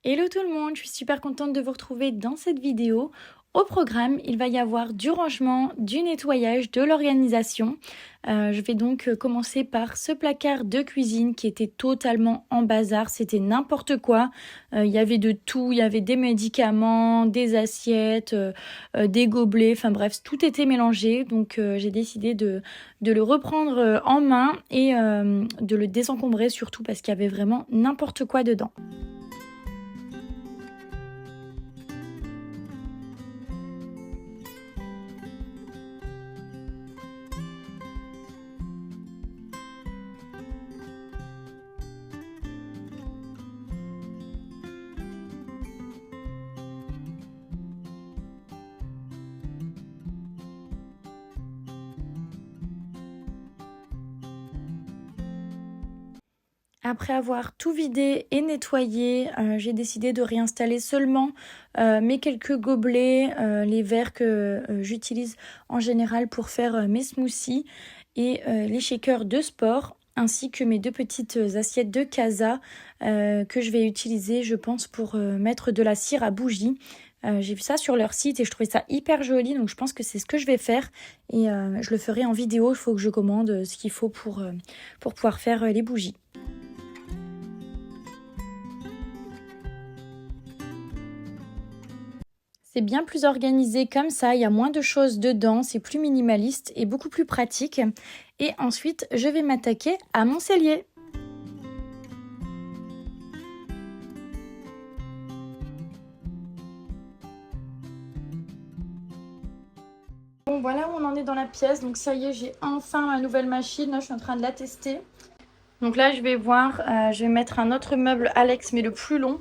Hello tout le monde, je suis super contente de vous retrouver dans cette vidéo. Au programme, il va y avoir du rangement, du nettoyage, de l'organisation. Je vais donc commencer par ce placard de cuisine qui était totalement en bazar, c'était n'importe quoi. Il y avait de tout, il y avait des médicaments, des assiettes, des gobelets, enfin bref, tout était mélangé. Donc j'ai décidé de le reprendre en main et de le désencombrer surtout parce qu'il y avait vraiment n'importe quoi dedans. Après avoir tout vidé et nettoyé, j'ai décidé de réinstaller seulement mes quelques gobelets, les verres que j'utilise en général pour faire mes smoothies et les shakers de sport, ainsi que mes deux petites assiettes de casa que je vais utiliser, je pense, pour mettre de la cire à bougie. J'ai vu ça sur leur site et je trouvais ça hyper joli, donc je pense que c'est ce que je vais faire et je le ferai en vidéo. Il faut que je commande ce qu'il faut pour pouvoir faire les bougies. C'est bien plus organisé comme ça, il y a moins de choses dedans, c'est plus minimaliste et beaucoup plus pratique. Et ensuite, je vais m'attaquer à mon cellier. Bon, voilà où on en est dans la pièce. Donc ça y est, j'ai enfin ma nouvelle machine. Là, je suis en train de la tester. Donc là, je vais voir, je vais mettre un autre meuble Alex, mais le plus long,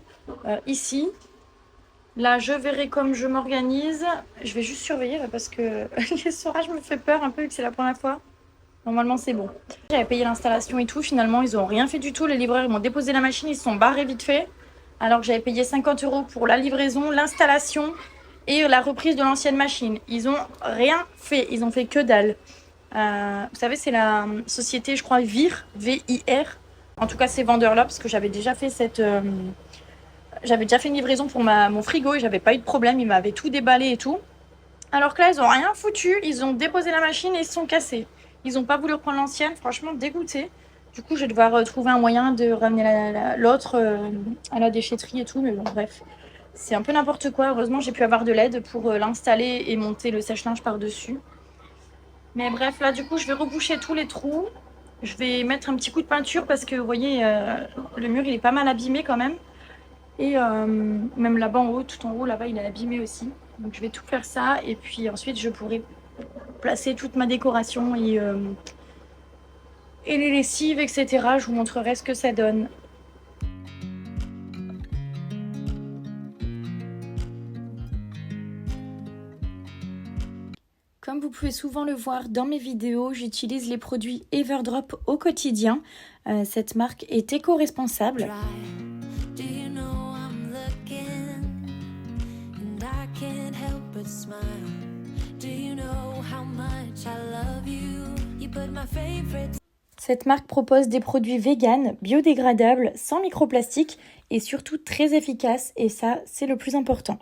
ici. Là, je verrai comme je m'organise. Je vais juste surveiller là, parce que l'essorage me fait peur un peu vu que c'est la première fois. Normalement, c'est bon. J'avais payé l'installation et tout. Finalement, ils n'ont rien fait du tout. Les livreurs, ils m'ont déposé la machine. Ils se sont barrés vite fait. Alors que j'avais payé 50 € pour la livraison, l'installation et la reprise de l'ancienne machine. Ils n'ont rien fait. Ils ont fait que dalle. Vous savez, c'est la société, je crois, VIR, V-I-R. En tout cas, ces vendeurs-là, parce que j'avais déjà fait j'avais déjà fait une livraison pour mon frigo et j'avais pas eu de problème. Ils m'avaient tout déballé et tout. Alors que là, ils ont rien foutu. Ils ont déposé la machine et ils se sont cassés. Ils n'ont pas voulu reprendre l'ancienne. Franchement, dégoûté. Du coup, je vais devoir trouver un moyen de ramener l'autre à la déchetterie et tout. Mais bon, bref. C'est un peu n'importe quoi. Heureusement, j'ai pu avoir de l'aide pour l'installer et monter le sèche-linge par-dessus. Mais bref, là, du coup, je vais reboucher tous les trous. Je vais mettre un petit coup de peinture parce que, vous voyez, le mur, il est pas mal abîmé quand même. Et même là-bas en haut, tout en haut, là-bas, il est abîmé aussi. Donc je vais tout faire ça et puis ensuite je pourrai placer toute ma décoration et les lessives, etc. Je vous montrerai ce que ça donne. Comme vous pouvez souvent le voir dans mes vidéos, j'utilise les produits Everdrop au quotidien. Cette marque est éco-responsable. Cette marque propose des produits véganes, biodégradables, sans microplastique et surtout très efficaces et ça, c'est le plus important.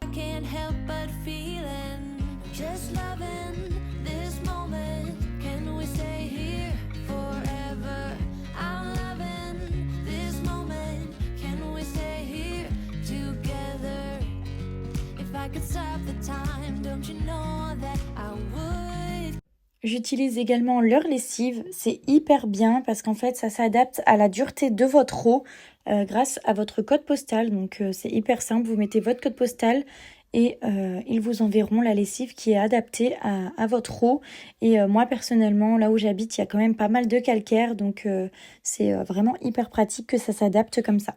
J'utilise également leur lessive, c'est hyper bien parce qu'en fait ça s'adapte à la dureté de votre eau grâce à votre code postal. Donc c'est hyper simple, vous mettez votre code postal et ils vous enverront la lessive qui est adaptée à votre eau. Et moi personnellement, là où j'habite, il y a quand même pas mal de calcaire, donc c'est vraiment hyper pratique que ça s'adapte comme ça.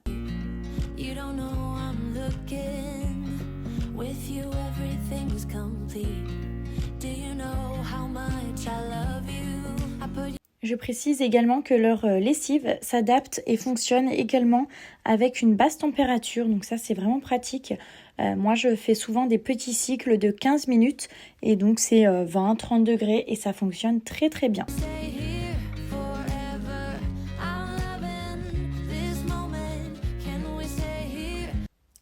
Je précise également que leur lessive s'adapte et fonctionne également avec une basse température, donc ça c'est vraiment pratique. Moi je fais souvent des petits cycles de 15 minutes et donc c'est 20-30 degrés et ça fonctionne très très bien.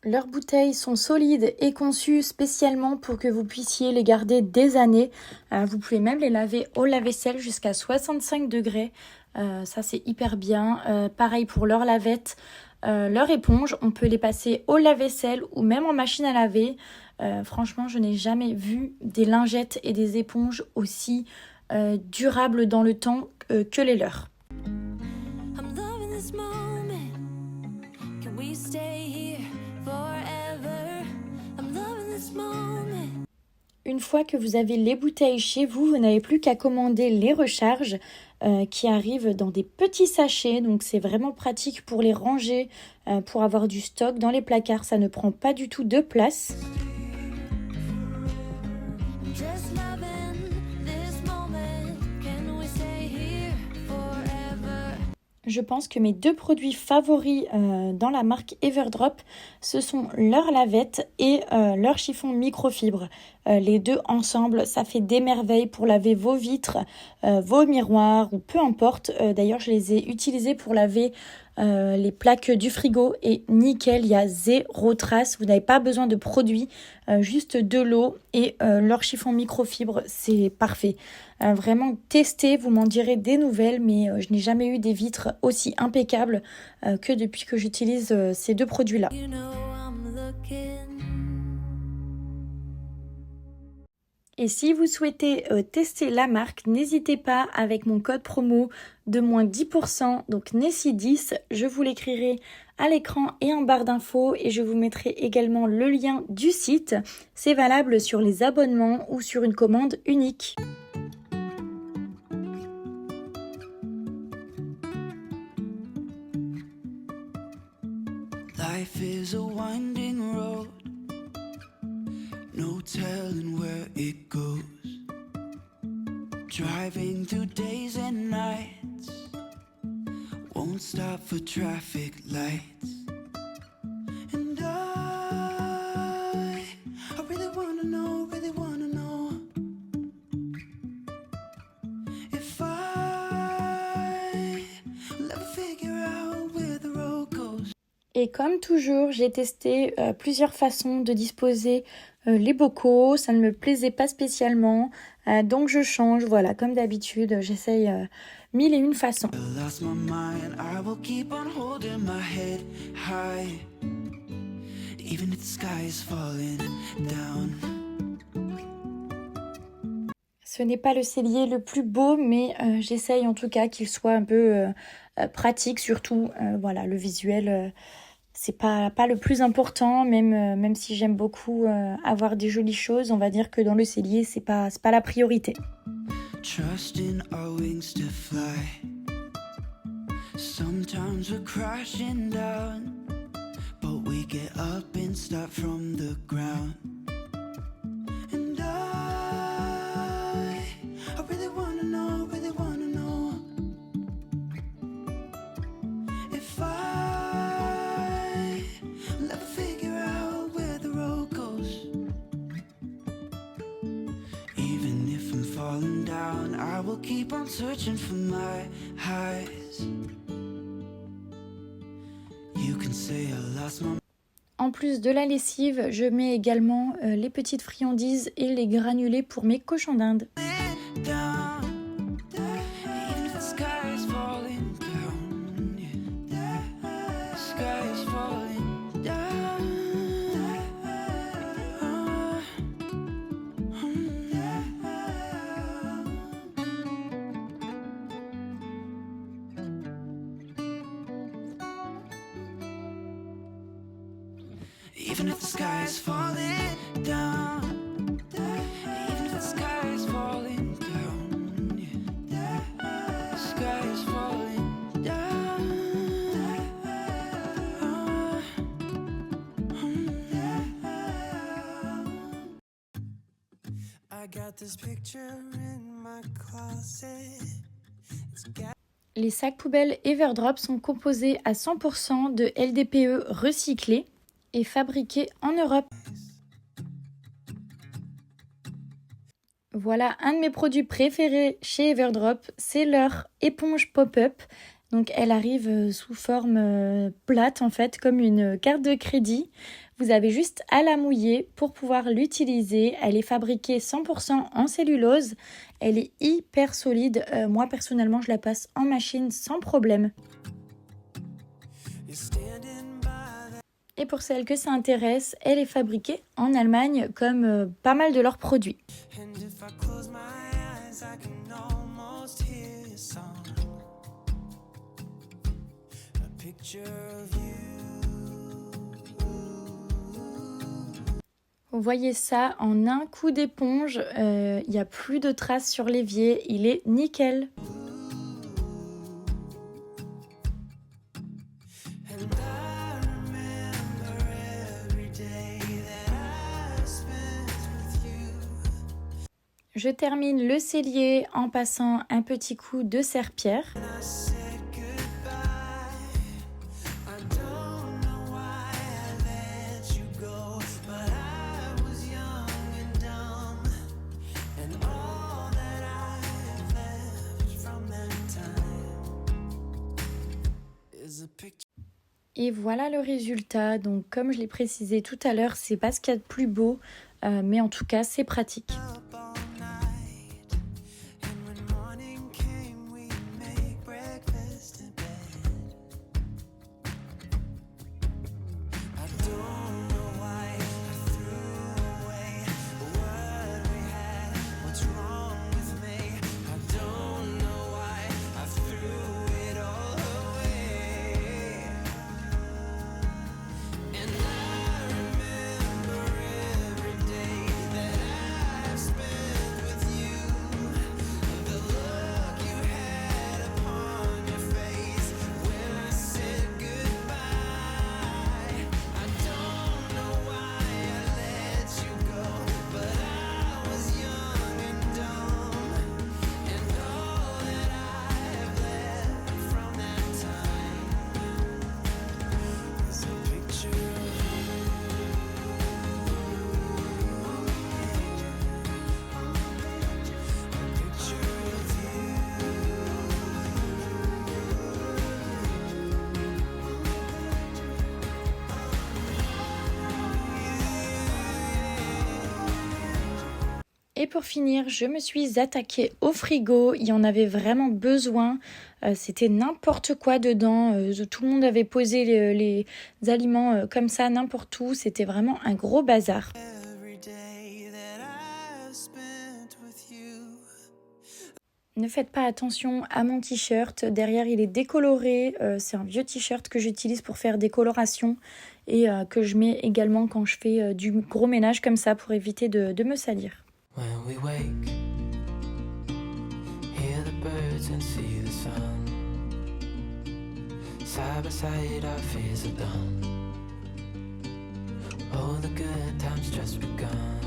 Leurs bouteilles sont solides et conçues spécialement pour que vous puissiez les garder des années. Vous pouvez même les laver au lave-vaisselle jusqu'à 65 degrés. Ça, c'est hyper bien. Pareil pour leur lavette. Leur éponge, on peut les passer au lave-vaisselle ou même en machine à laver. Franchement, je n'ai jamais vu des lingettes et des éponges aussi durables dans le temps que les leurs. Une fois que vous avez les bouteilles chez vous, vous n'avez plus qu'à commander les recharges qui arrivent dans des petits sachets. Donc c'est vraiment pratique pour les ranger, pour avoir du stock dans les placards. Ça ne prend pas du tout de place. Je pense que mes deux produits favoris dans la marque Everdrop, ce sont leur lavette et leur chiffon microfibre. Les deux ensemble, ça fait des merveilles pour laver vos vitres, vos miroirs ou peu importe. D'ailleurs, je les ai utilisés pour laver les plaques du frigo et nickel, il y a zéro trace. Vous n'avez pas besoin de produits, juste de l'eau et leur chiffon microfibre, c'est parfait. Vraiment testez, vous m'en direz des nouvelles, mais je n'ai jamais eu des vitres aussi impeccables que depuis que j'utilise ces deux produits-là. Et si vous souhaitez tester la marque, n'hésitez pas avec mon code promo de moins 10%, donc Nessie10, je vous l'écrirai à l'écran et en barre d'infos et je vous mettrai également le lien du site. C'est valable sur les abonnements ou sur une commande unique. Life is a winding road, no telling where it goes. Driving through days and nights, won't stop for traffic lights. And I really wanna know if will ever figure out where the road goes. Et comme toujours, j'ai testé plusieurs façons de disposer les bocaux. Ça ne me plaisait pas spécialement, donc je change. Voilà, comme d'habitude, j'essaye mille et une façons. Ce n'est pas le cellier le plus beau, mais j'essaye en tout cas qu'il soit un peu pratique. Surtout, voilà, le visuel, c'est pas le plus important, même si j'aime beaucoup avoir des jolies choses. On va dire que dans le cellier, c'est pas la priorité. Trust in our wings to fly. Sometimes we're crashing down, but we get up and start from the ground. And I really wanna know if will ever figure out where the road goes. Even if I'm falling down, I will keep on searching for my highs. You can say I lost my... En plus de la lessive, je mets également les petites friandises et les granulés pour mes cochons d'Inde. Even if the sky is falling down, even if the sky is falling down, yeah. The sky is falling down. I got this picture in my closet. Les sacs poubelles Everdrop sont composés à 100% de LDPE recyclés et fabriqués en Europe. Voilà un de mes produits préférés chez Everdrop, c'est leur éponge pop-up. Donc elle arrive sous forme plate en fait, comme une carte de crédit. Vous avez juste à la mouiller pour pouvoir l'utiliser. Elle est fabriquée 100% en cellulose. Elle est hyper solide. Moi personnellement je la passe en machine sans problème. Et pour celles que ça intéresse, elle est fabriquée en Allemagne comme pas mal de leurs produits. Vous voyez ça, en un coup d'éponge, il n'y a plus de traces sur l'évier, il est nickel. Je termine le cellier en passant un petit coup de serpillère. Et voilà le résultat. Donc comme je l'ai précisé tout à l'heure, c'est pas ce qu'il y a de plus beau, mais en tout cas c'est pratique. Et pour finir, je me suis attaquée au frigo. Il y en avait vraiment besoin. C'était n'importe quoi dedans. Tout le monde avait posé les aliments comme ça, n'importe où. C'était vraiment un gros bazar. Ne faites pas attention à mon t-shirt. Derrière, il est décoloré. C'est un vieux t-shirt que j'utilise pour faire des colorations et que je mets également quand je fais du gros ménage comme ça pour éviter de me salir. When we wake, hear the birds and see the sun. Side by side our fears are done. Oh, the good times just begun.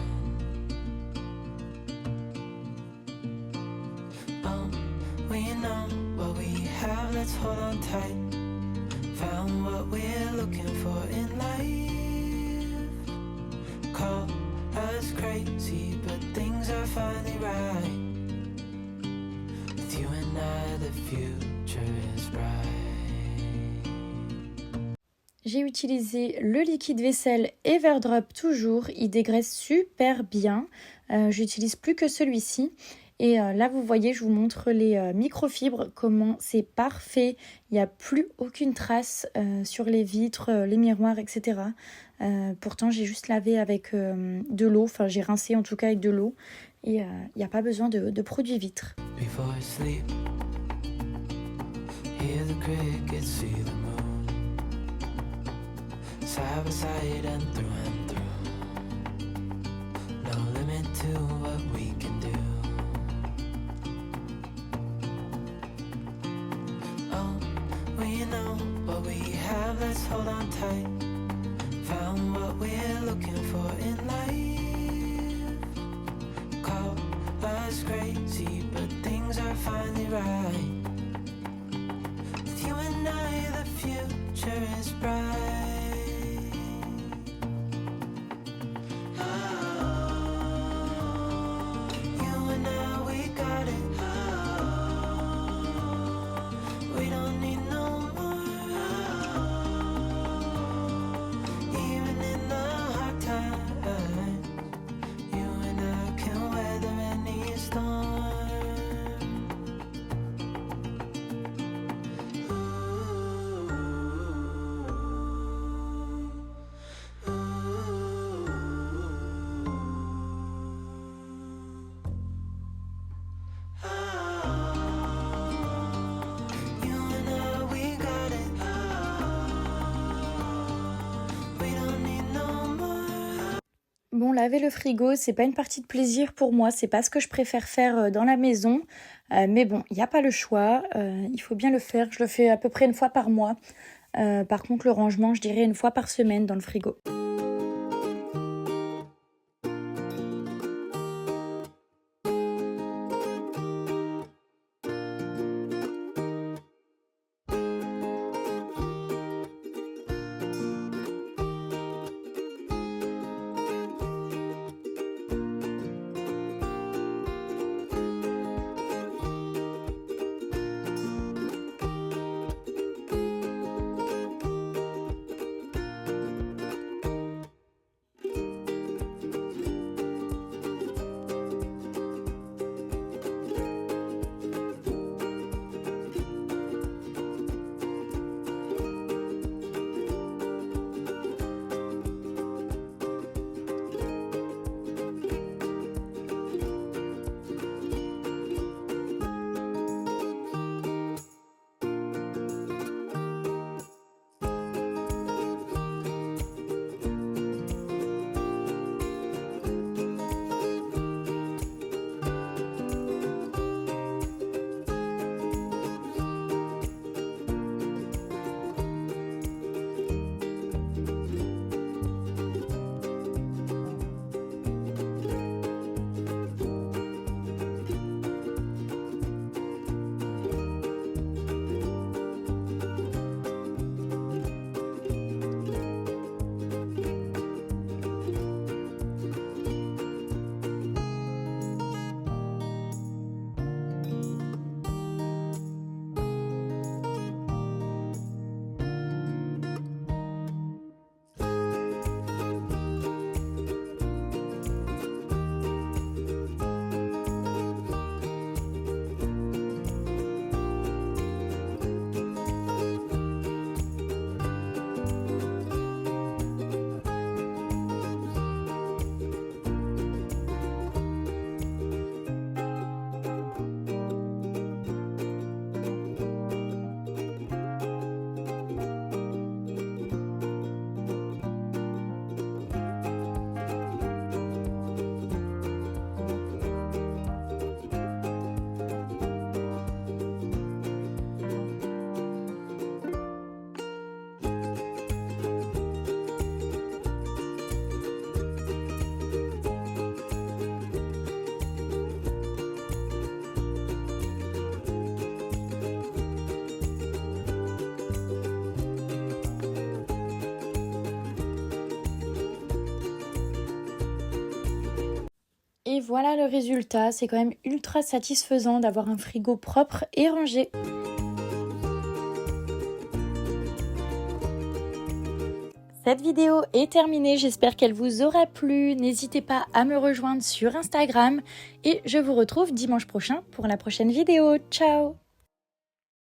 Oh, we know what we have, let's hold on tight. Found what we're looking for in life. Call us crazy, but things are finally right. With you and I, the future is bright. J'ai utilisé le liquide vaisselle Everdrop toujours, il dégraisse super bien. J'utilise plus que celui-ci. Et là, vous voyez, je vous montre les microfibres, comment c'est parfait. Il n'y a plus aucune trace sur les vitres, les miroirs, etc. Pourtant, j'ai juste lavé avec de l'eau. Enfin, j'ai rincé en tout cas avec de l'eau. Et il n'y a pas besoin de produits vitres. Before I sleep, hear the crickets, see the moon. Side by side and through. No limit to what we can do. We know what we have, let's hold on tight. Found what we're looking for in life. Call us crazy, but things are finally right. With you and I, the future is bright. You and I, we got it. We don't need Bon, laver le frigo, c'est pas une partie de plaisir pour moi, c'est pas ce que je préfère faire dans la maison. Mais bon, il n'y a pas le choix, il faut bien le faire. Je le fais à peu près une fois par mois. Par contre, le rangement, je dirais une fois par semaine dans le frigo. Et voilà le résultat, c'est quand même ultra satisfaisant d'avoir un frigo propre et rangé. Cette vidéo est terminée, j'espère qu'elle vous aura plu. N'hésitez pas à me rejoindre sur Instagram et je vous retrouve dimanche prochain pour la prochaine vidéo. Ciao!